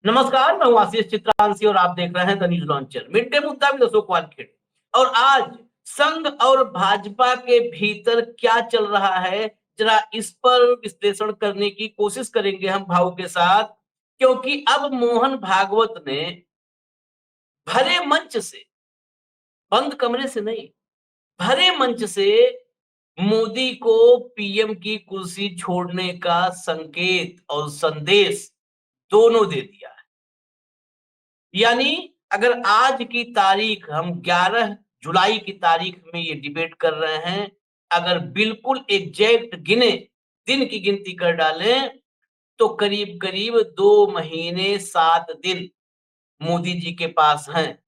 नमस्कार, मैं हूं आशीष चित्रांशी और आप देख रहे हैं the news launcher. Mid day मुद्दा विद अशोक वानखेड़े। और आज संघ और भाजपा के भीतर क्या चल रहा है, जरा इस पर विश्लेषण करने की कोशिश करेंगे हम भाव के साथ। क्योंकि अब मोहन भागवत ने भरे मंच से, बंद कमरे से नहीं, भरे मंच से मोदी को पीएम की कुर्सी छोड़ने का संकेत और संदेश दोनों दे दिया है। यानी अगर आज की तारीख हम 11 जुलाई की तारीख में ये डिबेट कर रहे हैं, अगर बिल्कुल एग्जैक्ट गिने, दिन की गिनती कर डालें, तो करीब-करीब 2 महीने 7 दिन मोदी जी के पास हैं।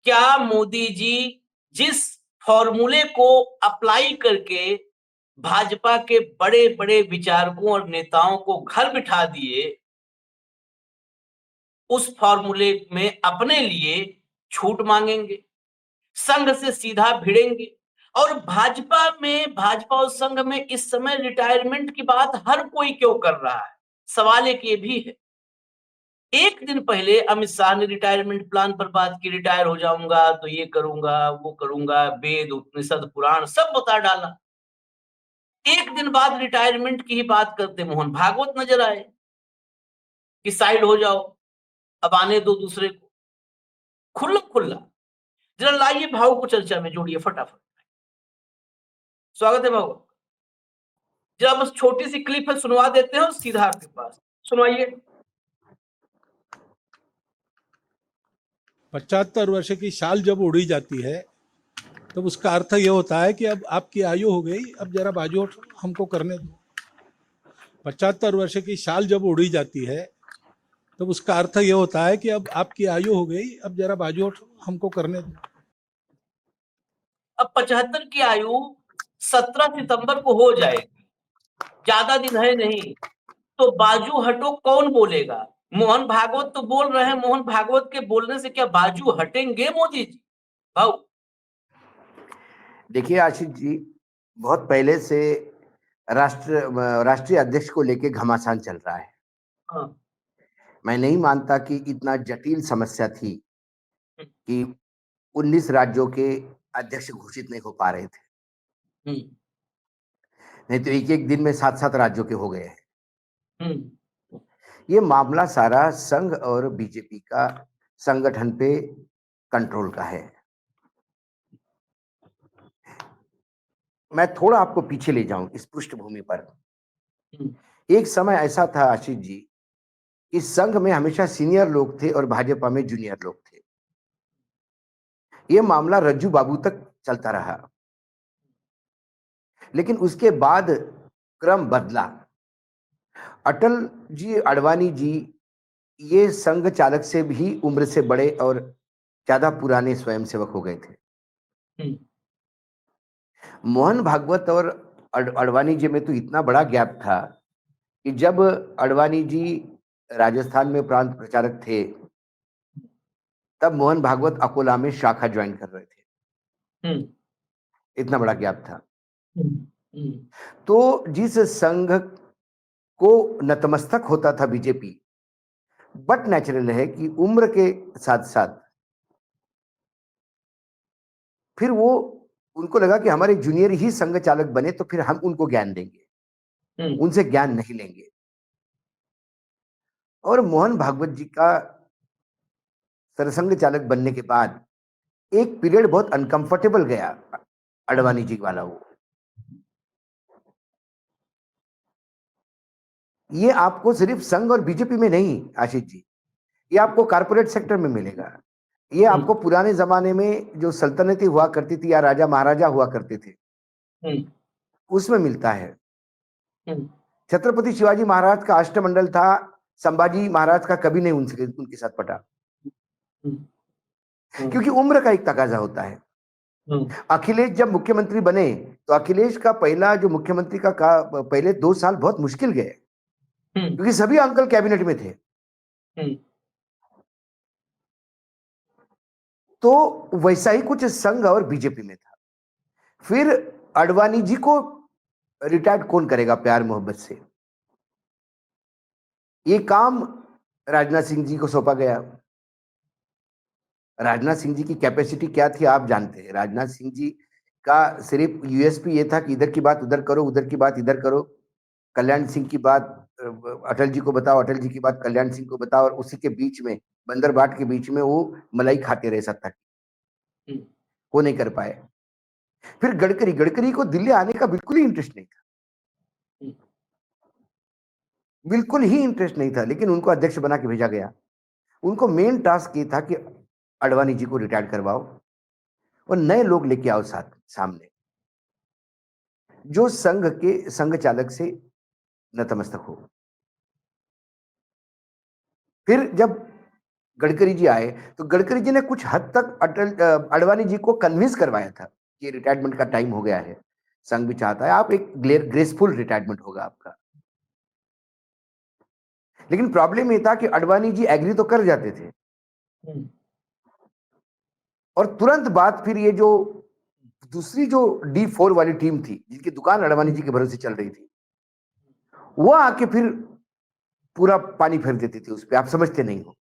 क्या मोदी जी जिस फॉर्मूले को अप्लाई करके भाजपा के बड़े-बड़े विचारकों और नेताओं को घर बिठा दिए, उस फॉर्मूले में अपने लिए छूट मांगेंगे, संघ से सीधा भिड़ेंगे? और भाजपा और संघ में इस समय रिटायरमेंट की बात हर कोई क्यों कर रहा है? सवाल एक ये भी है। एक दिन पहले अमित शाह ने रिटायरमेंट प्लान पर बात की, रिटायर हो जाऊंगा तो ये करूंगा, वो करूंगा, वेद, उपनिषद, पुराण सब बता डाला। एक दिन बाद रिटायरमेंट की ही बात करते मोहन भागवत नजर आए कि साइड हो जाओ, अब आने दो दूसरे को। खुल्लम खुल्ला। जरा लाइए भाव को चर्चा में जोड़िए फटाफट। स्वागत है भाव। जरा बस छोटी सी क्लिप है, सुनवा देते हैं और सीधा आपके पास सुनवाइए। 75 वर्ष की शाल जब उड़ी जाती है तब उसका अर्थ ये होता है कि अब आपकी आयु हो गई, अब जरा बाजू हमको करने दो। 75 वर्ष की शाल जब उड़ी जाती है तब उसका अर्थ ये होता है कि अब आपकी आयु हो गई, अब जरा बाजू हमको करने दो। अब 75 की आयु 17 सितंबर को हो जाएगी, ज्यादा दिन है नहीं। तो बाजू हटो कौन बोलेगा? मोहन भागवत तो बोल रहे हैं। मोहन भागवत के बोलने से क्या बाजू हटेंगे मोदी जी? भाऊ। देखिए आशीष जी, बहुत पहले से राष्ट्रीय अध्यक्ष को लेके घमासान चल रहा है। हाँ। मैं नहीं मानता कि इतना जटिल समस्या थी कि 19 राज्यों के अध्यक्ष घोषित नहीं हो पा रहे थे। नहीं तो एक एक दिन में 7-7 राज्यों के हो गए हैं। ये मामला सारा संघ और बीजेपी का संगठन पे कंट्रोल का है। मैं थोड़ा आपको पीछे ले जाऊं इस पृष्ठभूमि पर। एक समय ऐसा था आशीष जी कि संघ में हमेशा सीनियर लोग थे और भाजपा में जूनियर लोग थे। यह मामला रज्जू बाबू तक चलता रहा, लेकिन उसके बाद क्रम बदला। अटल जी, आडवाणी जी, ये संघ चालक से भी उम्र से बड़े और ज्यादा पुराने स्वयंसेवक हो गए थे। मोहन भागवत और आडवाणी जी में तो इतना बड़ा गैप था कि जब आडवाणी जी राजस्थान में प्रांत प्रचारक थे, तब मोहन भागवत अकोला में शाखा ज्वाइन कर रहे थे। इतना बड़ा गैप था। तो जिस संघ को नतमस्तक होता था बीजेपी, बट नेचुरल है कि उम्र के साथ साथ फिर वो उनको लगा कि हमारे जूनियर ही संघ चालक बने तो फिर हम उनको ज्ञान देंगे, उनसे ज्ञान नहीं लेंगे। और मोहन भागवत जी का सरसंघ चालक बनने के बाद एक पीरियड बहुत अनकंफर्टेबल गया आडवाणी जी वाला। वो ये आपको सिर्फ संघ और बीजेपी में नहीं आशीष जी, ये आपको कारपोरेट सेक्टर में मिलेगा। ये आपको पुराने जमाने में जो सल्तनतें हुआ करती थी या राजा महाराजा हुआ करते थे, उसमें मिलता है। छत्रपति शिवाजी महाराज का अष्टमंडल था, संभाजी महाराज का कभी नहीं उनके साथ पटा, क्योंकि उम्र का एक तकाजा होता है। अखिलेश जब मुख्यमंत्री बने तो अखिलेश का पहला जो मुख्यमंत्री का पहले 2 साल बहुत मुश्किल गए, क्योंकि सभी अंकल कैबिनेट में थे। तो वैसा ही कुछ संघ और बीजेपी में था। फिर आडवाणी जी को रिटायर्ड कौन करेगा प्यार मोहब्बत से? ये काम राजनाथ सिंह जी को सौंपा गया। राजनाथ सिंह जी की कैपेसिटी क्या थी आप जानते हैं। राजनाथ सिंह जी का सिर्फ यूएसपी ये था कि इधर की बात उधर करो, उधर की बात इधर करो। कल्याण सिंह की बात अटल जी को बताओ, अटल जी की बात कल्याण सिंह को बताओ, और उसी के बीच में, बंदर बाट के बीच में वो मलाई खाते रहे सत्ता की। हम्म, वो नहीं कर पाए। फिर गडकरी, गडकरी को दिल्ली आने का बिल्कुल ही इंटरेस्ट नहीं था, हम्म, बिल्कुल ही इंटरेस्ट नहीं था, लेकिन उनको अध्यक्ष बना के भेजा गया। उनको मेन टास्क ये था कि अडवाणी जी को रिटायर करवाओ और नए लोग लेके आओ साथ सामने, जो संघ के संघ चालक से नतमस्तक हो। फिर जब गडकरी जी आए तो गडकरी जी ने कुछ हद तक अडवाणी जी को कन्विंस करवाया था कि रिटायरमेंट का टाइम हो गया है, संघ भी चाहता है, आप एक ग्रेसफुल रिटायरमेंट होगा आपका। लेकिन प्रॉब्लम ये था कि अडवाणी जी एग्री तो कर जाते थे, हम्म, और तुरंत बाद फिर ये जो दूसरी जो D4 वाली टीम थी, जिनकी दुकान अडवाणी जी के भरोसे चल रही थी, वो आके फिर पूरा पानी फेर देती थी उस पर। आप समझते नहीं हो,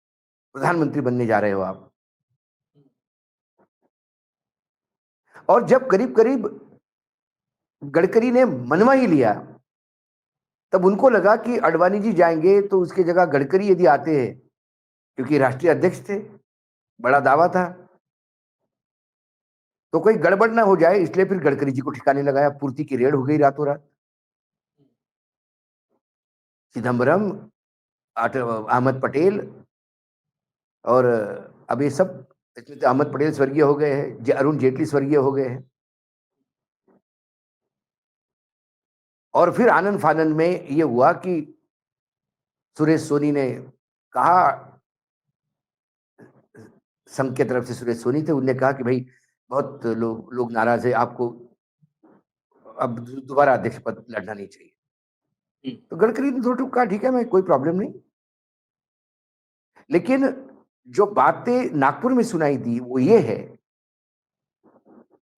प्रधानमंत्री बनने जा रहे हो आप। और जब करीब करीब गडकरी ने मनवा ही लिया, तब उनको लगा कि अडवाणी जी जाएंगे तो उसके जगह गडकरी यदि आते हैं, क्योंकि राष्ट्रीय अध्यक्ष थे, बड़ा दावा था, तो कोई गड़बड़ ना हो जाए, इसलिए फिर गडकरी जी को ठिकाने लगाया। पूर्ति की रेड हो गई रातों रात। चिदम्बरम, अहमद पटेल, और अब ये सब, इसमें तो अहमद पटेल स्वर्गीय हो गए हैं, अरुण जेटली स्वर्गीय हो गए हैं। और फिर आनंद फानंद में ये हुआ कि सुरेश सोनी ने कहा, संघ की तरफ से सुरेश सोनी थे, उनने कहा कि भाई बहुत लोग नाराज है, आपको अब दोबारा अध्यक्ष पद लड़ना नहीं चाहिए। तो गडकरी ने थोड़ा कहा ठीक है, मैं, कोई प्रॉब्लम नहीं। लेकिन जो बातें नागपुर में सुनाई दी वो ये है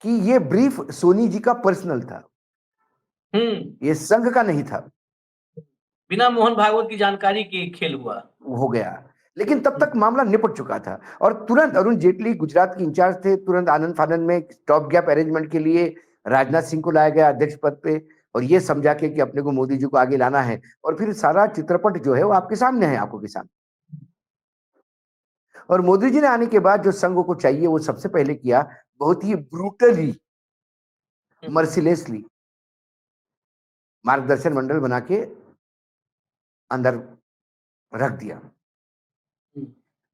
कि ये ब्रीफ सोनी जी का पर्सनल था, हम्म, ये संघ का नहीं था। बिना मोहन भागवत की जानकारी के खेल हुआ। हो गया, लेकिन तब तक मामला निपट चुका था। और तुरंत अरुण जेटली गुजरात के इंचार्ज थे, तुरंत आनंद फानंद में स्टॉप गैप अरेंजमेंट के लिए राजनाथ सिंह को लाया गया अध्यक्ष पद पे, और ये समझा के कि अपने को मोदी जी को आगे लाना है। और फिर सारा चित्रपट जो है वो आपके सामने है, आंखों के सामने। और मोदी जी ने आने के बाद जो संघ को चाहिए वो सबसे पहले किया, बहुत ही ब्रूटली, मर्सिलेसली मार्गदर्शन मंडल बना के अंदर रख दिया।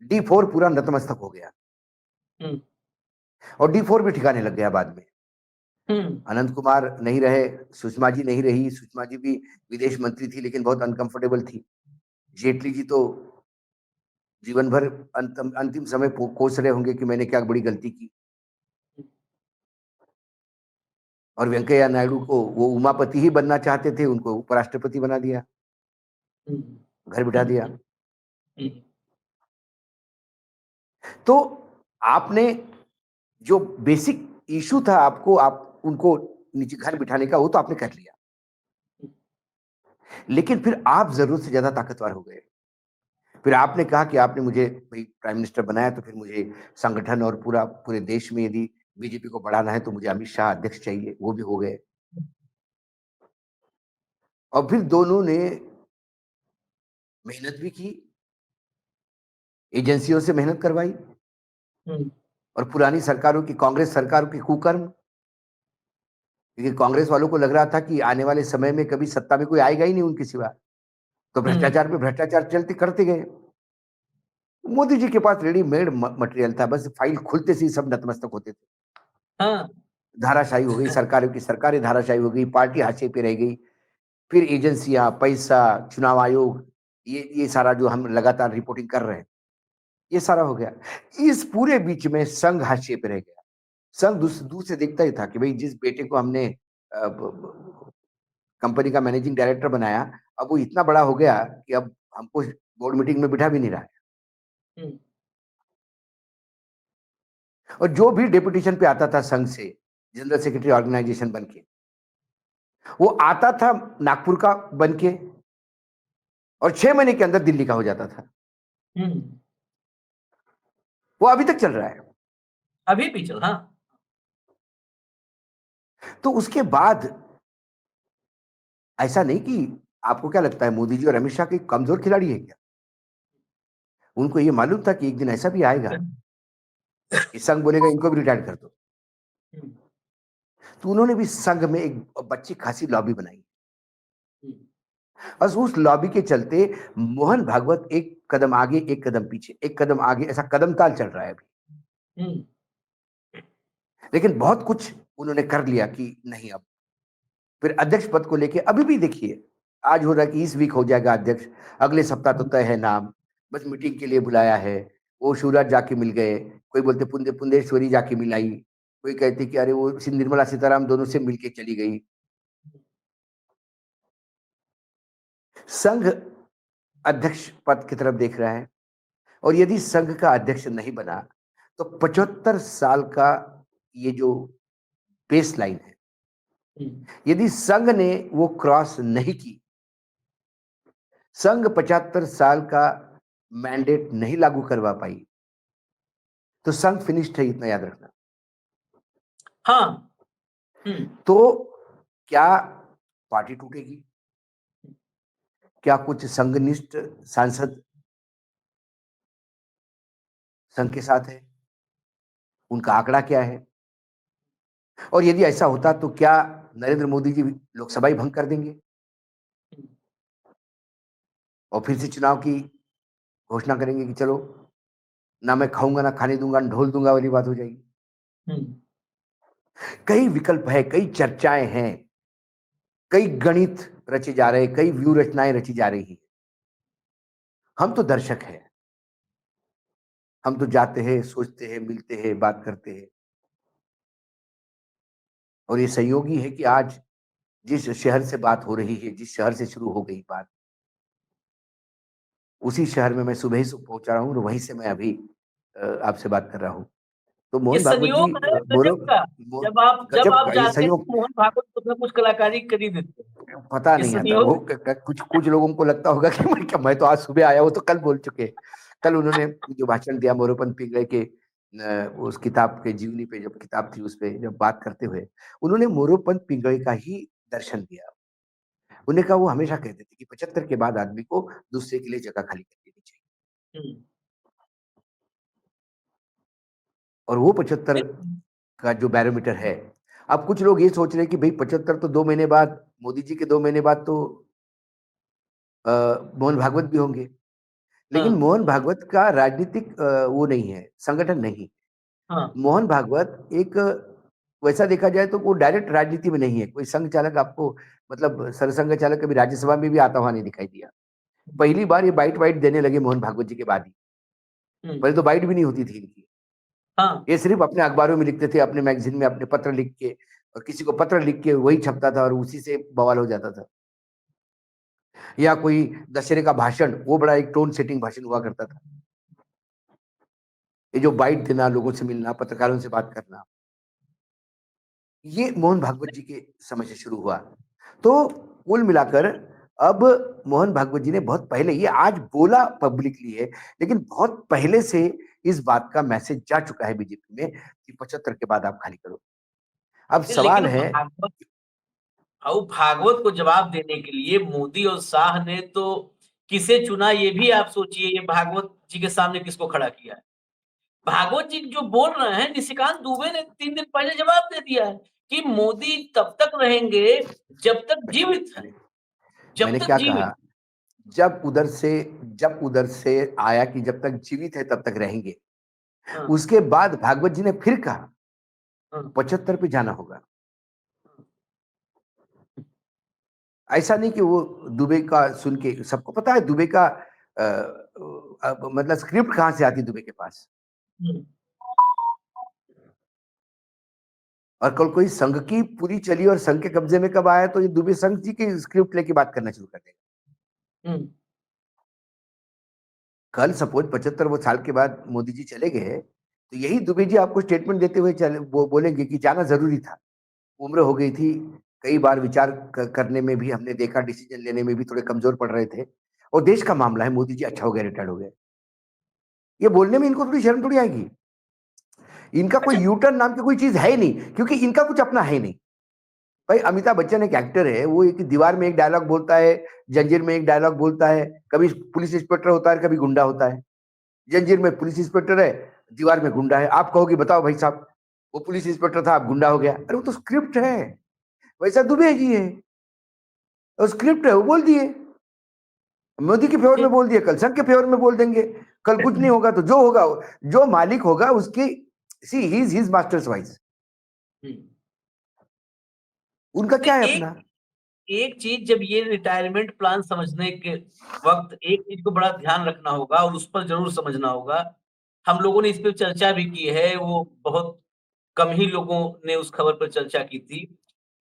D4 पूरा नतमस्तक हो गया, और D4 भी ठिकाने लग गया बाद में। अनंत कुमार नहीं रहे, सुषमा जी नहीं रही। सुषमा जी भी विदेश मंत्री थी, लेकिन बहुत अनकंफर्टेबल थी। जेटली जी तो जीवन भर अंतिम समय कोस रहे होंगे कि मैंने क्या बड़ी गलती की। और वेंकैया नायडू को वो उमापति ही बनना चाहते थे, उनको उपराष्ट्रपति बना दिया, घर बिठा दिया। तो आपने जो बेसिक इशू था, आपको आप उनको नीचे घर बिठाने का, वो तो आपने कर लिया। लेकिन फिर आप जरूरत से ज्यादा ताकतवर हो गए। फिर आपने कहा कि आपने मुझे भाई प्राइम मिनिस्टर बनाया, तो फिर मुझे संगठन और पूरे देश में यदि बीजेपी को बढ़ाना है तो मुझे अमित शाह अध्यक्ष चाहिए, वो भी हो गए। और फिर दोनों ने मेहनत भी की, एजेंसियों से मेहनत करवाई, और पुरानी सरकारों की, कांग्रेस सरकारों की कुकर्म, क्योंकि कांग्रेस वालों को लग रहा था कि आने वाले समय में कभी सत्ता में कोई आएगा ही नहीं उनके सिवा, तो भ्रष्टाचार पे भ्रष्टाचार चलते करते गए। मोदी जी के पास रेडीमेड मटेरियल था, बस फाइल खुलते से ही सब नतमस्तक होते थे। हाँ, धाराशाही हो गई सरकारों की, सरकारें धाराशाही हो गई, पार्टी हाशिए पे रह गई। फिर एजेंसियां, पैसा, चुनाव आयोग, ये सारा जो हम लगातार रिपोर्टिंग कर रहे हैं, ये सारा हो गया। इस पूरे बीच में संघ हाशिए पे रह गया। संघ दूर से देखता ही था कि भाई जिस बेटे को हमने कंपनी का मैनेजिंग डायरेक्टर बनाया, अब वो इतना बड़ा हो गया कि अब हमको बोर्ड मीटिंग में बिठा भी नहीं रहा है। और जो भी डेपुटेशन पे आता था संघ से, जनरल सेक्रेटरी ऑर्गेनाइजेशन बन के, वो आता था नागपुर का बन के, और 6 महीने के अंदर दिल्ली का हो जाता था। हम्म, वो अभी तक चल रहा है। अभी भी चल, हाँ। तो उसके बाद ऐसा नहीं कि आपको क्या लगता है मोदी जी और अमित शाह के कमजोर खिलाड़ी है क्या? उनको ये मालूम था कि एक दिन ऐसा भी आएगा कि संघ बोलेगा इनको भी रिटायर कर दो। हम्म, तो उन्होंने भी संघ में एक बच्ची खासी लॉबी बनाई। हम्म, बस उस लॉबी के चलते मोहन भागवत एक कदम आगे एक कदम पीछे, एक कदम आगे, ऐसा कदम ताल चल रहा है अभी। हम्म, लेकिन बहुत कुछ उन्होंने कर लिया कि नहीं अब फिर अध्यक्ष पद को लेके अभी भी देखिए, आज हो रहा है कि इस वीक हो जाएगा अध्यक्ष, अगले सप्ताह तो तय है नाम, बस मीटिंग के लिए बुलाया है। वो शिवराज जाके मिल गए, कोई बोलते पुंदेश्वरी जाके मिलाई, कोई कहते कि अरे वो निर्मला सीताराम दोनों से मिलके चली गई। संघ अध्यक्ष पद की तरफ देख रहा है, और यदि संघ का अध्यक्ष नहीं बना तो 75 साल का ये जो बेस लाइन है, हम्म, यदि संघ ने वो क्रॉस नहीं की, संघ 75 साल का मैंडेट नहीं लागू करवा पाई, तो संघ फिनिश्ड है, इतना याद रखना। हाँ। हम्म, तो क्या पार्टी टूटेगी? क्या कुछ संघनिष्ठ सांसद संघ के साथ है? उनका आंकड़ा क्या है? और यदि ऐसा होता तो क्या नरेंद्र मोदी जी लोकसभा ही भंग कर देंगे और फिर से चुनाव की घोषणा करेंगे कि चलो ना मैं खाऊंगा ना खाने दूंगा, ढोल दूंगा वाली बात हो जाएगी? हम्म, कई विकल्प है, कई चर्चाएं हैं, कई गणित रचे जा रहे हैं, कई व्यू रचनाएं रची जा रही हैं। हम तो दर्शक हैं, हम तो जाते हैं, सोचते हैं, मिलते हैं, बात करते हैं। और ये संयोगी है कि आज जिस शहर से बात हो रही है, जिस शहर से शुरू हो गई बात, उसी शहर में मैं सुबह ही पहुंचा रहा हूँ, और वहीं से मैं अभी आपसे बात कर रहा हूँ। तो ये मोहन भागवत जी संयोग है मोरो गजब का। जब गजब आप का ये जाते हैं संयोग। तो मोहन भागवत कुछ ना कुछ कलाकारी कर ही देते हैं। पता ये नहीं आता वो संयोग। कुछ कुछ लोगों को लगता होगा कि मैं तो आज सुबह आया, वो तो कल बोल चुके। कल उन्होंने जो भाषण दिया मोरोपंत पिंगले के उस किताब के जीवनी पे, जब किताब थी उस पे जब बात करते हुए, उन्होंने मोरोपंत पिंगले का ही दर्शन दिया। उन्हें कहा वो हमेशा कहते थे कि 75 के बाद आदमी को दूसरे के लिए जगह खाली कर देनी चाहिए, हम्म, और वो 75 नहीं, का जो बैरोमीटर है। अब कुछ लोग ये सोच रहे हैं कि भाई 75 तो 2 महीने बाद, मोदी जी के 2 महीने बाद तो मोहन भागवत भी होंगे। लेकिन हाँ, मोहन भागवत का राजनीतिक वो नहीं है, संगठन नहीं। हाँ, मोहन भागवत एक वैसा देखा जाए तो वो डायरेक्ट राजनीति में नहीं है। कोई संघ चालक आपको, मतलब सरसंघ चालक कभी राज्यसभा में भी आता हुआ नहीं दिखाई दिया। पहली बार ये बाइट वाइट देने लगे मोहन भागवत जी के बाद ही। हम्म, पहले तो बाइट भी नहीं होती थी इनकी। हाँ, ये सिर्फ अपने अखबारों में लिखते थे, अपने मैगजीन में अपने पत्र लिख के, और किसी को पत्र लिख के वही छपता था और उसी से बवाल हो जाता था। या कोई दशहरे का भाषण, वो बड़ा एक टोन सेटिंग भाषण हुआ करता था। ये जो बाइट देना, लोगों से मिलना, पत्रकारों से बात करना, ये मोहन भागवत जी के समय से शुरू हुआ। तो कुल मिलाकर अब मोहन भागवत जी ने बहुत पहले, ये आज बोला पब्लिकली है, लेकिन बहुत पहले से इस बात का मैसेज जा चुका है बीजेपी में कि 75 के बाद आप खाली करो। अब सवाल लेकिन है, भागवत को जवाब देने के लिए मोदी और शाह ने तो किसे चुना, ये भी आप सोचिए। ये भागवत जी के सामने किसको खड़ा किया है? भागवत जी जो बोल रहे हैं, निशिकांत दुबे ने 3 दिन पहले जवाब दे दिया है कि मोदी तब तक रहेंगे जब तक जीवित है। जब मैंने तक क्या जीवित। कहा, जब उधर से जब उधर से आया कि जब तक जीवित है तब तक रहेंगे, हाँ, उसके बाद भागवत जी ने फिर कहा हाँ, 75 पे जाना होगा। ऐसा नहीं कि वो दुबे का सुन के, सबको पता है दुबे का मतलब स्क्रिप्ट कहां से आती दुबे के पास। हम्म, और कल कोई संघ की पूरी चली और संघ के कब्जे में कब आया, तो ये दुबे संघ जी की स्क्रिप्ट लेके बात करना शुरू कर देगा। हम्म, कल सपोज 75 वो साल के बाद मोदी जी चले गए, तो यही दुबे जी आपको स्टेटमेंट देते हुए चले बोलेंगे कि जाना जरूरी था, उम्र हो गई थी, कई बार विचार करने में भी हमने देखा, डिसीजन लेने में भी थोड़े कमजोर पड़ रहे थे, और देश का मामला है, मोदी जी अच्छा हो गया, रिटायर्ड हो गए। ये बोलने में इनको थोड़ी शर्म थोड़ी आएगी? इनका कोई अच्छा। यूटर्न नाम की कोई चीज है नहीं, इनका कोई अच्छा। यूटर्न नाम की कोई चीज है ही नहीं, क्योंकि इनका कुछ अपना है नहीं। भाई अमिताभ बच्चन एक एक्टर है, वो एक दीवार में एक डायलॉग बोलता है, जंजीर में एक डायलॉग बोलता है, कभी पुलिस इंस्पेक्टर होता है, कभी गुंडा होता है। जंजीर में पुलिस इंस्पेक्टर है, दीवार में गुंडा है। आप कहोगे बताओ भाई साहब, वो पुलिस इंस्पेक्टर था, आप गुंडा हो गया। अरे वो तो स्क्रिप्ट है, वैसा दुबे जी है, वो स्क्रिप्ट है, वो बोल दिए, मोदी के फेवर में बोल दिए, कल संघ के फेवर में बोल देंगे, कल कुछ नहीं होगा तो जो होगा, जो मालिक होगा उसकी, she he is his master's wise, उनका क्या है एक अपना। एक चीज, जब ये रिटायरमेंट प्लान समझने के वक्त एक चीज को बड़ा ध्यान रखना होगा और उस पर जरूर समझना होगा। हम लोगों ने इस पे चर्चा भी की है, वो बहुत कम ही लोगों ने उस खबर पर चर्चा की थी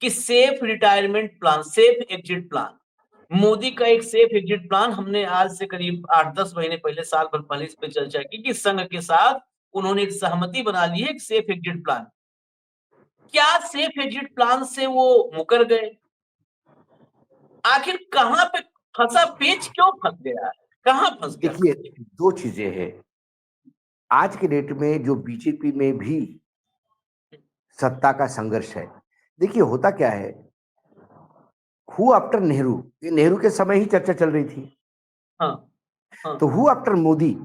कि safe retirement plan, safe exit plan, Modi का एक सेफ एग्जिट प्लान। हमने आज से करीब 8-10 महीने पहले, साल भर पहले इस पे चर्चा की कि संघ के साथ उन्होंने एक सहमति बना ली है, एक सेफ एग्जिट प्लान। क्या सेफ एग्जिट प्लान से वो मुकर गए? आखिर कहां पे फंसा पेच, क्यों फंस गया है, कहां फंस गया देखिए, पेच? दो चीजें हैं आज के डेट में, जो बीजेपी में भी सत्ता का संघर्ष है। देखिए होता क्या है, हु आफ्टर नेहरू, ये नेहरू के समय ही चर्चा चल रही थी, हाँ। हाँ। तो हु आफ्टर मोदी,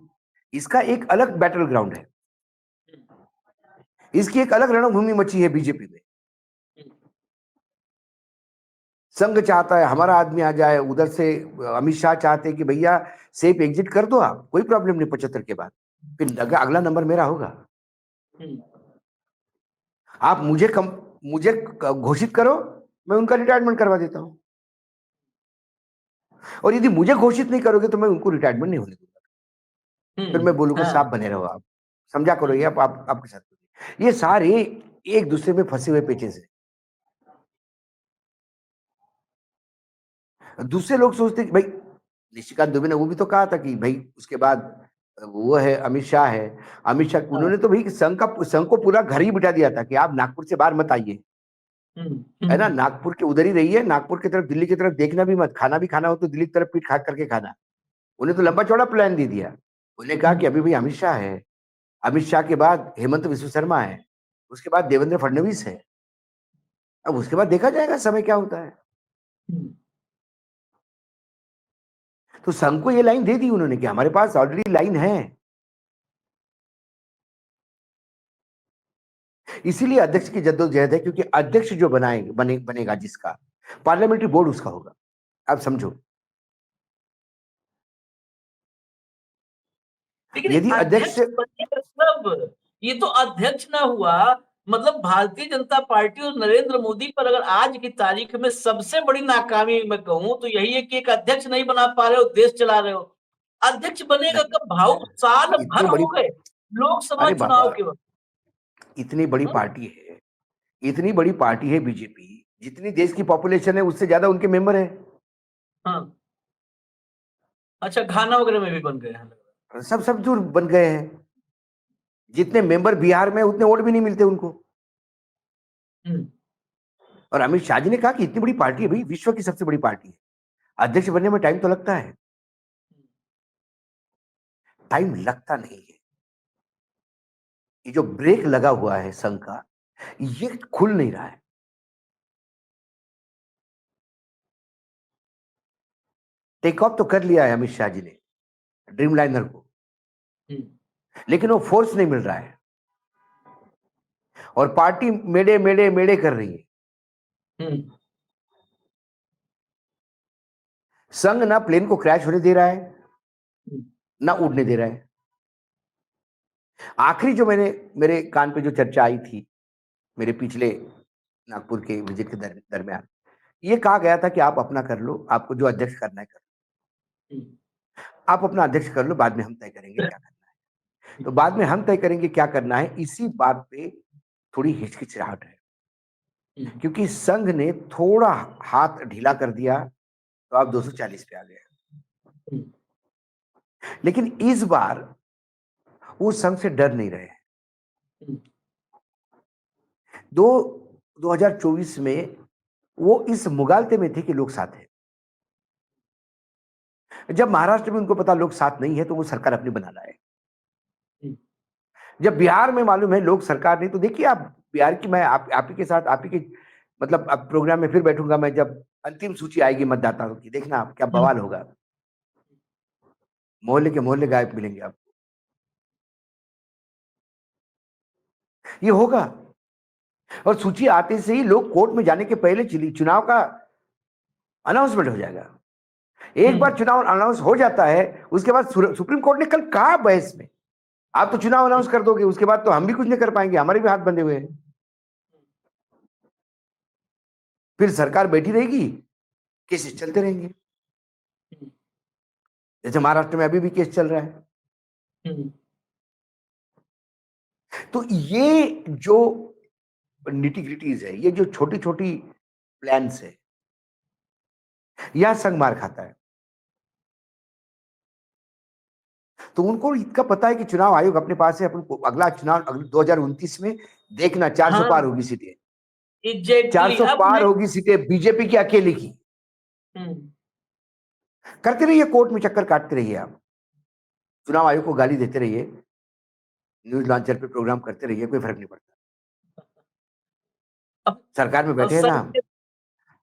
इसका एक अलग बैटल ग्राउंड है, इसकी एक अलग रणभूमि मची है बीजेपी में। संघ चाहता है हमारा आदमी आ जाए, उधर से अमित शाह चाहते हैं कि भैया सेफ एग्जिट कर दो आप, कोई प्रॉब्लम नहीं, 75 के बाद फिर अगला नंबर मेरा होगा, आप मुझे घोषित करो, मैं उनका रिटायरमेंट करवा देता हूं, और यदि मुझे घोषित नहीं करोगे तो मैं उनको रिटायरमेंट नहीं होने दूंगा, फिर मैं बोलूंगा हाँ। साफ बने रहो आप, समझा करो, ये आपके साथ ये सारे एक दूसरे में फंसे हुए पेचेस है। दूसरे लोग सोचते कि भाई निशिकांत दुबे ने वो भी तो कहा था कि भाई उसके बाद वो है अमित शाह है, अमित शाह हाँ। उन्होंने तो भाई संघ को पूरा घर ही बिठा दिया था कि आप नागपुर से बाहर मत आइए, है ना, नागपुर के उधर ही रहिए, नागपुर की तरफ, दिल्ली की तरफ देखना भी मत, खाना भी खाना हो तो दिल्ली की तरफ पीठ खा करके खाना। उन्हें तो लंबा चौड़ा प्लान दे दिया। उन्हें कहा कि अभी भाई अमित शाह है, अमित शाह के बाद हेमंत विश्व शर्मा है, उसके बाद देवेंद्र फडणवीस है, अब उसके बाद देखा जाएगा समय क्या होता है। तो संघ को ये लाइन दे दी उन्होंने कि हमारे पास ऑलरेडी लाइन है, इसीलिए अध्यक्ष की जद्दोजहद है, क्योंकि अध्यक्ष जो बनेगा जिसका, पार्लियामेंट्री बोर्ड उसका होगा। आप समझो, लेकिन यदि अध्यक्ष, अध्यक्ष बनेगा कब? ये तो अध्यक्ष ना हुआ, मतलब भारतीय जनता पार्टी और नरेंद्र मोदी पर अगर आज की तारीख में सबसे बड़ी नाकामी मैं कहूं तो यही है कि एक अध्यक्ष नहीं बना पा रहे हो, देश चला रहे हो। अध्यक्ष बनेगा नहीं, कब भाऊ? साल इतनी भर बड़ी, हो गए लोकसभा अरे चुनाव बाबा, के वक्त। इतनी बड़ी हम्म? पार्टी है, इतनी बड़ी पार्टी है बीजेपी, जितनी देश की पॉपुलेशन है उससे ज्यादा उनके मेंबर है, हाँ। अच्छा, घाना वगैरह में भी बन गए हैं। सब दूर बन गए हैं, जितने मेंबर बिहार में उतने वोट भी नहीं मिलते उनको। हम्म। और अमित शाह जी ने कहा कि इतनी बड़ी पार्टी है भाई, विश्व की सबसे बड़ी पार्टी है, अध्यक्ष बनने में टाइम तो लगता है, टाइम लगता नहीं है। ये जो ब्रेक लगा हुआ है संघ का, ये खुल नहीं रहा है। टेक ऑफ तो कर लिया है अमित शाह जी ने ड्रीमलाइनर को, लेकिन वो फोर्स नहीं मिल रहा है, और पार्टी मेडे मेडे मेडे कर रही है। संघ ना प्लेन को क्रैश होने दे रहा है, ना उड़ने दे रहा है। आखिरी जो मेरे कान पे जो चर्चा आई थी मेरे पिछले नागपुर के विजिट के दरमियान, ये कहा गया था कि आप अपना कर लो, आपको जो अध्यक्ष करना है कर लो, आप अपना अध्यक्ष कर लो, बाद में हम तय करेंगे क्या करना है। तो बाद में हम तय करेंगे क्या करना है, इसी बात पे थोड़ी हिचकिचाहट है, क्योंकि संघ ने थोड़ा हाथ ढीला कर दिया तो आप 240 पे आ गए। लेकिन इस बार वो संघ से डर नहीं रहे। 2024 में वो इस मुगालते में थे कि लोग साथ हैं। जब महाराष्ट्र में उनको पता लोग साथ नहीं है तो वो सरकार अपनी बना लाए, हम्म, जब बिहार में मालूम है लोग सरकार नहीं, तो देखिए आप बिहार की, मैं आप ही के साथ, आप ही के मतलब अब प्रोग्राम में फिर बैठूंगा मैं, जब अंतिम सूची आएगी मतदाताओं की, देखना आप क्या हम्म, बवाल होगा। मोहल्ले के मोहल्ले गायब मिलेंगे आप, ये होगा। और सूची आते से ही लोग कोर्ट में जाने के पहले चुनाव का अनाउंसमेंट हो जाएगा। एक बार चुनाव अनाउंस हो जाता है, उसके बाद सुप्रीम कोर्ट ने कल कहा बहस में, आप तो चुनाव अनाउंस कर दोगे, उसके बाद तो हम भी कुछ नहीं कर पाएंगे, हमारे भी हाथ बंधे हुए हैं। फिर सरकार बैठी रहेगी, केसेस चलते रहेंगे, जैसे महाराष्ट्र में अभी भी केस चल रहा है। हम्म, तो ये जो निटी-ग्रिटीज है, ये जो छोटी छोटी प्लान्स है, यह संघ मार खाता है। तो उनको इतना पता है कि चुनाव आयोग अपने पास है, अपन को अगला चुनाव 2029 में देखना 400 हाँ, पार होगी सीटें, एग्जैक्टली 400 अब पार मैं होगी सीटें बीजेपी की अकेले की। हम्म, करते रहिए, कोर्ट में चक्कर काटते रहिए, आप चुनाव आयोग को गाली देते रहिए, न्यूज लॉन्चर पे प्रोग्राम करते रहिए, कोई फर्क नहीं पड़ता। अब सरकार में अब बैठे हैं ना हम,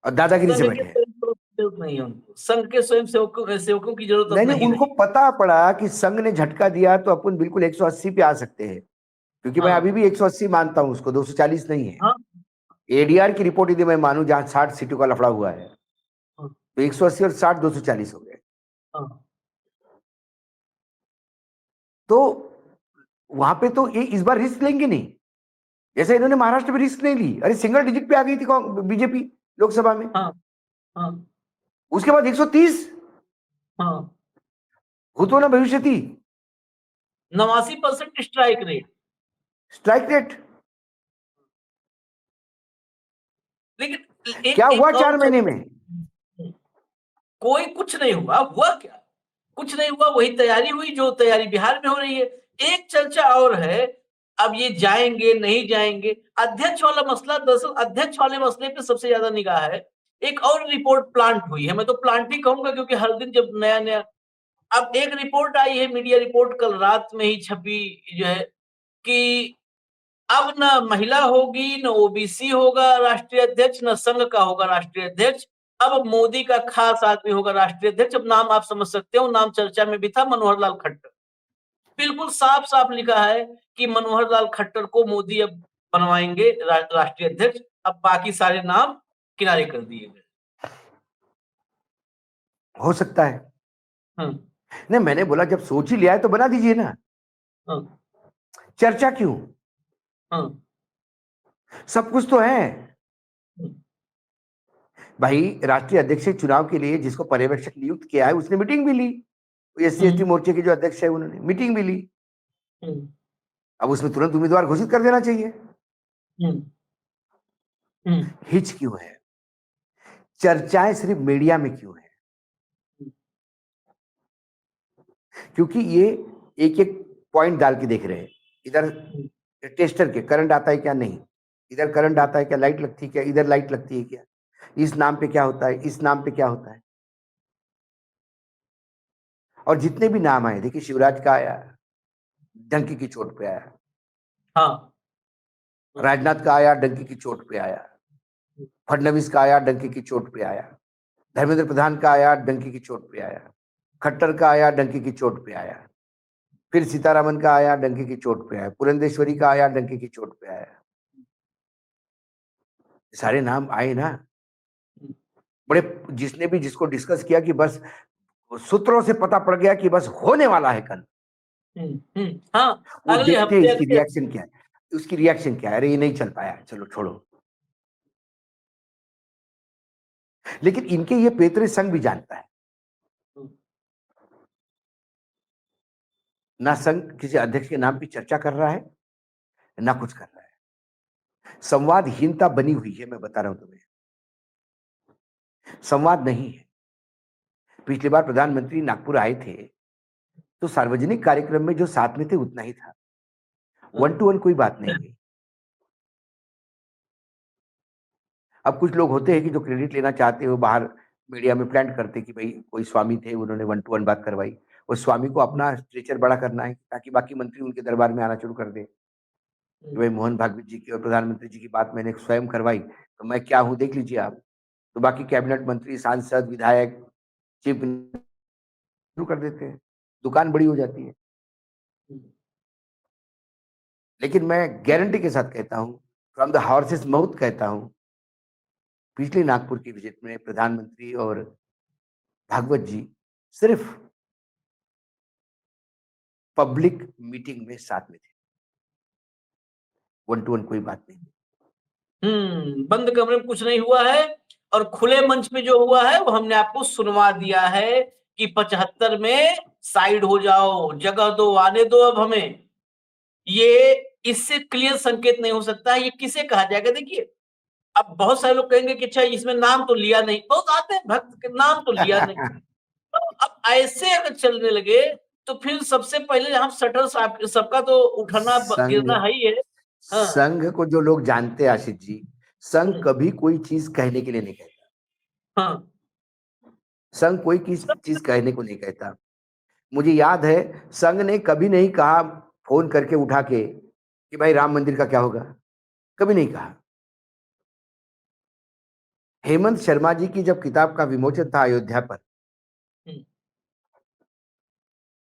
और दादागिरी से संघ के बैठे हैं। स्वयंसेवकों की जरूरत नहीं है उनको, संघ के स्वयं सेवकों की जरूरत अब नहीं नहीं, नहीं उनको रही। पता पड़ा कि संघ ने झटका दिया तो अपन बिल्कुल 180 पे आ सकते हैं, क्योंकि मैं हाँ, अभी भी 180 मानता हूं उसको, 240 नहीं है। हाँ, एडीआर की रिपोर्ट यदि मैं मानूं, जहां 60 सीटों का लफड़ा हुआ है, हाँ, तो 180 और 60 240 हो गए। हाँ, तो वहां पे तो ये इस बार रिस्क लेंगे नहीं, जैसे इन्होंने महाराष्ट्र में रिस्क नहीं ली, अरे सिंगल डिजिट पे आ गई थी बीजेपी लोकसभा में, हाँ, हाँ, उसके बाद 130 हाँ, हो तो ना भविष्य थी 89% स्ट्राइक रेट। Strike rate. लेकिन क्या एक हुआ एक और 4 महीने में? कोई कुछ नहीं हुआ, हुआ क्या? कुछ नहीं हुआ, वही तैयारी हुई जो तैयारी बिहार में हो रही है। एक चर्चा और है, अब ये जाएंगे नहीं जाएंगे, अध्यक्ष वाला मसला, दरअसल अध्यक्ष वाले मसले पे सबसे ज्यादा निगाह है। एक और रिपोर्ट प्लांट हुई है, मैं तो प्लांट ही कहूंगा क्योंकि हर दिन जब नया नया, अब एक रिपोर्ट आई है, मीडिया रिपोर्ट कल रात में ही छपी जो है, कि अब न महिला होगी, न ओबीसी होगा राष्ट्रीय अध्यक्ष, न संघ का होगा राष्ट्रीय अध्यक्ष, अब मोदी का खास आदमी होगा राष्ट्रीय अध्यक्ष। अब नाम आप समझ सकते हो, नाम चर्चा में भी था, मनोहर लाल खट्टर। बिल्कुल साफ साफ लिखा है कि मनोहर लाल खट्टर को मोदी अब बनवाएंगे राष्ट्रीय अध्यक्ष। अब बाकी सारे नाम किनारे कर दिए गए। हो सकता है। हम्म, नहीं, मैंने बोला जब सोच ही लिया है तो बना दीजिए ना, हम्म, चर्चा क्यों? हम्म, सब कुछ तो है हम्म, भाई। राष्ट्रीय अध्यक्ष के चुनाव के लिए जिसको पर्यवेक्षक नियुक्त किया है, उसने मीटिंग भी ली, एससी एसटी हम्म, मोर्चे के जो अध्यक्ष है उन्होंने मीटिंग भी ली। हम्म, अब उसमें तुरंत उम्मीदवार घोषित कर देना चाहिए। हम्म, हम्म, हिच क्यों है? चर्चाएं सिर्फ मीडिया में क्यों है? क्योंकि ये एक एक पॉइंट डाल के देख रहे हैं, इधर टेस्टर के करंट आता है क्या, नहीं, इधर करंट आता है क्या, लाइट लगती है क्या, इधर लाइट लगती है क्या, इस नाम पे क्या होता है, इस नाम पे क्या होता है। और जितने भी नाम आए, देखिए शिवराज का आया, डंकी की चोट पे आया, हाँ, राजनाथ का आया, डंकी की चोट पे आया, फडणवीस का आया, डंकी की चोट पे आया, धर्मेंद्र प्रधान का आया, डंकी की चोट पे आया, खट्टर का आया, डंकी की चोट पे आया, फिर सीतारामन का आया, डंकी की चोट पे आया, पुरंदेश्वरी का आया, डंकी की चोट पे आया। सारे नाम आए ना, बड़े, जिसने भी जिसको डिस्कस किया कि बस सूत्रों से पता पड़ गया कि बस होने वाला है कल, हाँ, वो अगले देखते हैं हफ्ते इसकी अगले रिएक्शन क्या है, उसकी रिएक्शन क्या है, अरे ये नहीं चल पाया, चलो छोड़ो। लेकिन इनके ये पेतरे संघ भी जानता है, ना संघ किसी अध्यक्ष के नाम की चर्चा कर रहा है, ना कुछ कर रहा है। संवादहीनता बनी हुई है, मैं बता रहा हूं तुम्हें, संवाद नहीं है। पिछली बार प्रधानमंत्री नागपुर आए थे, तो सार्वजनिक कार्यक्रम में जो साथ में थे उतना ही था, 1-to-1 कोई बात नहीं हुई। अब कुछ लोग होते हैं कि जो क्रेडिट लेना चाहते हो, बाहर मीडिया में प्लांट करते कि भाई कोई स्वामी थे, उन्होंने 1-to-1 बात करवाई, वो स्वामी को अपना स्ट्रेचर बड़ा करना है ताकि बाकी मंत्री उनके दरबार में आना शुरू कर दे कि भाई मोहन भागवत जी की और प्रधानमंत्री जी की बात मैंने स्वयं करवाई तो मैं क्या हूं देख लीजिए आप। तो बाकी कैबिनेट मंत्री, सांसद, विधायक, चीफ शुरू कर देते हैं, दुकान बड़ी हो जाती है। लेकिन मैं गारंटी के साथ कहता हूं, फ्रॉम द हॉर्सेस माउथ कहता हूं, पिछले नागपुर की विजिट में प्रधानमंत्री और भागवत जी सिर्फ पब्लिक मीटिंग में साथ में थे, 1-to-1 कोई बात नहीं। बंद कमरे में कुछ नहीं हुआ है और खुले मंच में जो हुआ है वो हमने आपको सुनवा दिया है कि 75 में साइड हो जाओ, जगह दो, आने दो अब हमें। ये इससे क्लियर संकेत नहीं हो सकता है। ये किसे कहा जाएगा? देखिए, अब बहुत सारे लोग कहेंगे कि अच्छा इसमें नाम तो लिया नहीं, बहुत आते हैं भक्त के नाम तो लिया नहीं। तो अब ऐसे अगर चलने लगे तो फिर सबसे पहले हम शटर सबका तो उठना संघ गिरना है ही है। हाँ। संघ को जो लोग जानते हैं आशीष जी, संघ हम्म, कभी कोई चीज कहने के लिए नहीं कहता। हाँ। संघ कोई चीज कहने को नहीं कहता। मुझे याद है संघ ने कभी नहीं कहा फोन करके उठा के कि भाई राम मंदिर का क्या होगा, कभी नहीं कहा। हेमंत शर्मा जी की जब किताब का विमोचन था अयोध्या पर, हम्म,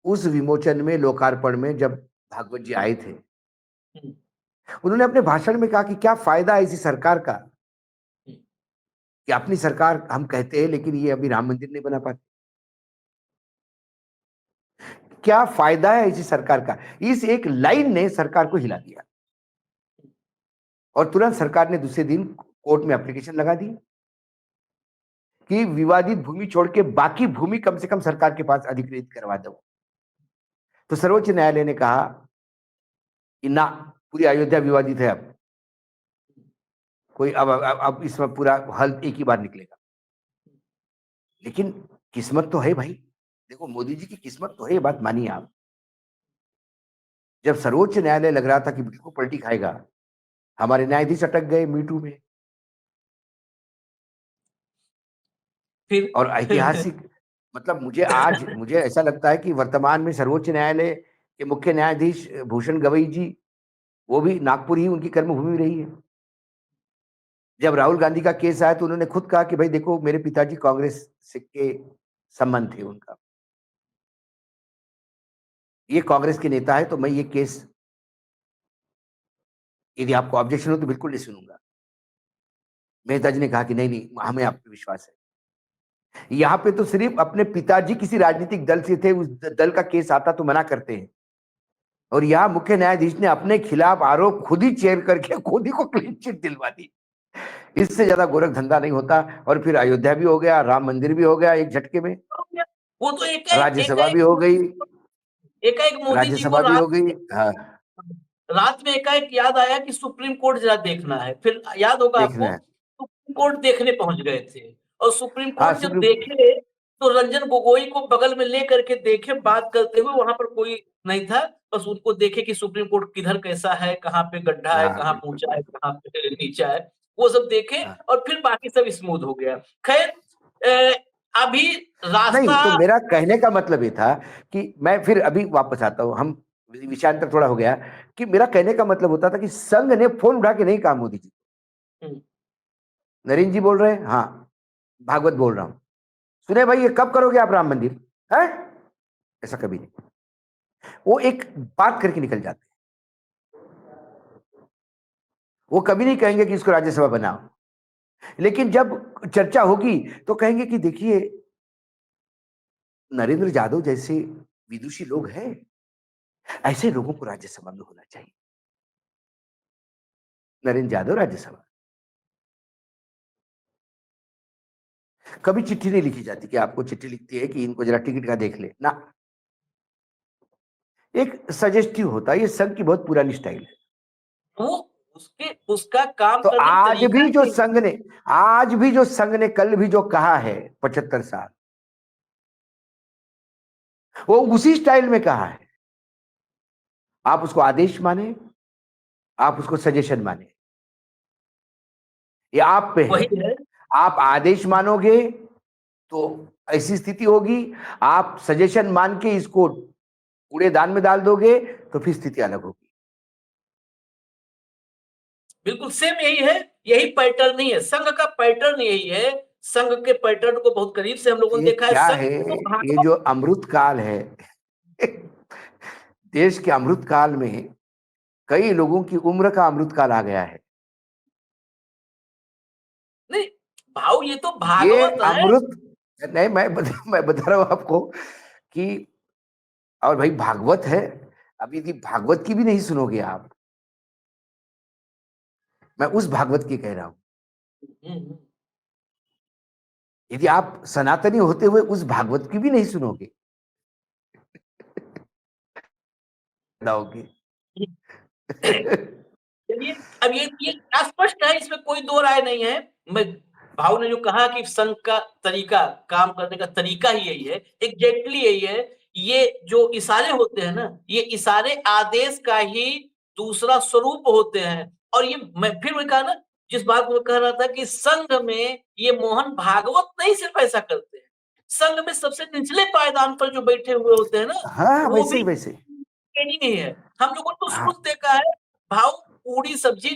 उस विमोचन में, लोकार्पण में जब भागवत जी आए थे, हम्म, उन्होंने अपने भाषण में कहा कि क्या फायदा है इसी सरकार का हम्म। कि अपनी सरकार हम कहते हैं लेकिन ये अभी राम मंदिर नहीं बना पाती। क्या फायदा है इसी सरकार का? इस एक लाइन ने सरकार को हिला दिया और तुरंत सरकार ने दूसरे दिन कोर्ट में एप्लीकेशन लगा दी कि विवादित भूमि छोड़ के बाकी भूमि कम से कम सरकार के पास अधिकृत करवा दो। तो सर्वोच्च न्यायालय ने कहा कि ना, पूरी अयोध्या विवादित है, अब कोई अब इसमें पूरा हल एक ही बार निकलेगा। लेकिन किस्मत तो है भाई, देखो मोदी जी की किस्मत तो है, ये बात मानिए आप। जब सर्वोच्च न्यायालय लग रहा था कि बिल्कुल पलटी खाएगा, हमारे न्यायाधीश अटक गए मीटू में। फिर और ऐतिहासिक मतलब मुझे ऐसा लगता है कि वर्तमान में सर्वोच्च न्यायालय के मुख्य न्यायाधीश भूषण गवई जी, वो भी नागपुर ही उनकी कर्मभूमि रही है। जब राहुल गांधी का केस आया तो उन्होंने खुद कहा कि भाई देखो मेरे पिताजी कांग्रेस से के संबंध थे उनका, ये कांग्रेस के नेता है, तो मैं ये केस, यदि आपको ऑब्जेक्शन हो तो बिल्कुल नहीं सुनूंगा। मेहता जी ने कहा कि नहीं नहीं, हमें आप पे विश्वास है। यहाँ पे तो सिर्फ अपने पिताजी किसी राजनीतिक दल से थे, उस दल का केस आता तो मना करते हैं, और यहाँ मुख्य न्यायाधीश ने अपने खिलाफ आरोप खुद ही चेयर करके खुद ही को क्लीन चिट दिलवा दी। इससे ज्यादा गोरख धंधा नहीं होता। और फिर अयोध्या भी हो गया, राम मंदिर भी हो गया एक झटके में, वो तो राज्यसभा भी हो गई, एकाएक मोदी जी को राज्यसभा भी हो गई। हाँ, रात में एकाएक याद आया कि सुप्रीम कोर्ट जरा देखना है। फिर याद होगा देखना आपको, है। सुप्रीम कोर्ट देखने पहुंच गए थे और सुप्रीम हाँ, कोर्ट जब सुप्रीम, देखे तो रंजन गोगोई को बगल में ले करके देखे बात करते हुए, वहां पर कोई नहीं था। बस उनको देखे कि सुप्रीम कोर्ट किधर कैसा है, कहाँ पे गड्ढा है, हाँ कहाँ पे बिल्कुल ऊंचा है, बिल्कुल। कहाँ पे नीचा है, वो सब देखे हाँ। और फिर बाकी सब स्मूथ हो गया। खैर, अभी नहीं, रास्ता तो मेरा कहने का मतलब ये था कि मैं फिर अभी वापस आता हूँ, हम विषयांतर थोड़ा हो गया, कि मेरा कहने का मतलब होता था कि संघ ने फोन उठा के नहीं कहा मोदी जी, हम्म, नरेंद्र जी बोल रहे हैं, हाँ भागवत बोल रहा हूं, सुने भाई ये कब करोगे आप राम मंदिर है, ऐसा कभी नहीं। वो एक बात करके निकल जाते हैं, वो कभी नहीं कहेंगे कि इसको राज्यसभा बनाओ। लेकिन जब चर्चा होगी तो कहेंगे कि देखिए नरेंद्र यादव जैसे विदुषी लोग हैं, ऐसे लोगों को राज्यसभा में होना चाहिए। नरेंद्र यादव राज्यसभा, कभी चिट्ठी नहीं लिखी जाती कि आपको चिट्ठी लिखती है कि इनको जरा टिकट का देख ले ना, एक सजेस्टिव होता है। ये संघ की बहुत पुरानी स्टाइल है। वो उसका काम तो करने का आज तरीका भी जो ही संघ ने आज भी जो संघ ने कल भी जो कहा है 75 साल, वो उसी स्टाइल में कहा है। आप उसको आदेश माने, आप उसको सजेशन माने, ये आप पे है। वही है। आप आदेश मानोगे तो ऐसी स्थिति होगी, आप सजेशन मान के इसको कूड़ेदान में डाल दोगे तो फिर स्थिति अलग होगी। बिल्कुल सेम यही है, यही पैटर्न नहीं है, संघ का पैटर्न यही है। संघ के पैटर्न को बहुत करीब से हम लोगों ने ये देखा है। क्या संघ है, तो ये जो अमृत काल है देश के अमृत काल में कई लोगों की उम्र का अमृत काल आ गया है। नहीं भाव, ये तो ये भागवत है। अमृत नहीं, मैं बता रहा हूं आपको कि, और भाई भागवत है, अभी यदि भागवत की भी नहीं सुनोगे आप, मैं उस भागवत की कह रहा हूं, हम्म। यदि आप सनातनी होते हुए उस भागवत की भी नहीं सुनोगे लाओगे। चलिए, अब ये स्पष्ट है, इसमें कोई दो राय नहीं है। मैं भाव ने जो कहा कि संघ का तरीका, काम करने का तरीका ही यही है, एग्जैक्टली यही है। ये जो इशारे होते हैं ना, ये इशारे आदेश का ही दूसरा स्वरूप होते हैं। और ये मैं फिर मैं कहा ना, जिस बात को मैं कह रहा था कि संघ में ये मोहन भागवत नहीं सिर्फ ऐसा करते हैं, संघ में सबसे निचले पायदान पर जो बैठे हुए होते हैं ना, हाँ, वो वैसे भी ही वैसे। नहीं है। हम लोगों ने तो हाँ, शुरू देखा है, भाव पूरी सब्जी,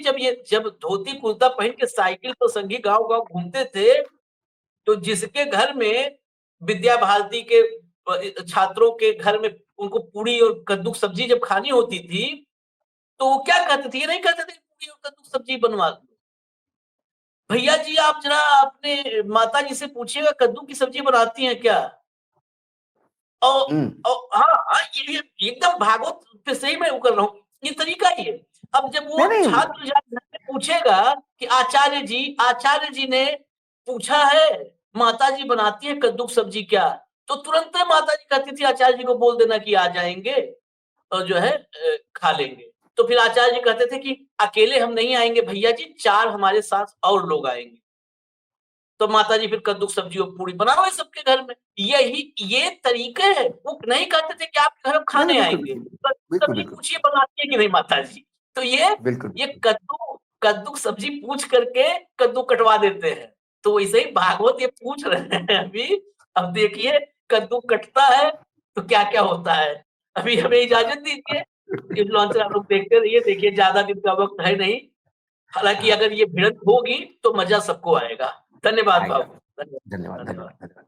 जब धोती कुर्ता पहन के साइकिल पर संगी गांव गांव घूमते थे, तो जिसके घर में विद्या भारती के छात्रों के घर में उनको पूरी और कद्दू सब्जी जब खानी होती थी, तो वो क्या कहते थे? ये नहीं कहते थे पूरी और कद्दू सब्जी बनवा दो। भैया जी, आप जरा अपने माता जी से पूछिएगा कद्दू की सब्जी बनाती हैं क्या? और हाँ हाँ, ये एकदम भागवत पे सही मैं वो कर रहा हूँ, ये तरीका ही है। अब जब वो नहीं नहीं, छात्र जाकर घर में पूछेगा कि आचार्य जी ने पूछा है माता जी बनाती है कद्दू की सब्जी क्या, तो तुरंत माता जी कहती थी आचार्य जी को बोल देना कि आ जाएंगे और जो है खा लेंगे। तो फिर आचार्य जी कहते थे कि अकेले हम नहीं आएंगे भैया जी, 4 हमारे साथ और लोग आएंगे। तो माता जी फिर कद्दू की सब्जी और पूरी बनाओ सबके घर में। ये तरीके है। वो नहीं कहते थे कि आपके घर हम नहीं नहीं, खाने बिल्कुल आएंगे, बिल्कुल बिल्कुल सब्जी बिल्कुल पूछिए बनाती है कि नहीं माता जी। तो ये बिल्कुल। ये कद्दू कद्दू सब्जी पूछ करके कद्दू कटवा देते हैं। तो वैसे ही भागवत ये पूछ रहे हैं अभी। अब देखिए कद्दू कटता है तो क्या क्या होता है। अभी हमें इजाजत दीजिए, इस लॉन्च आप लोग देखते रहिए। देखिए ज्यादा दिन का वक्त है नहीं, हालांकि हाँ, अगर ये भिड़ंत होगी तो मजा सबको आएगा। धन्यवाद आएगा। बाबू, धन्यवाद। धन्यवाद धन्यवाद। धन्यवाद धन्यवाद।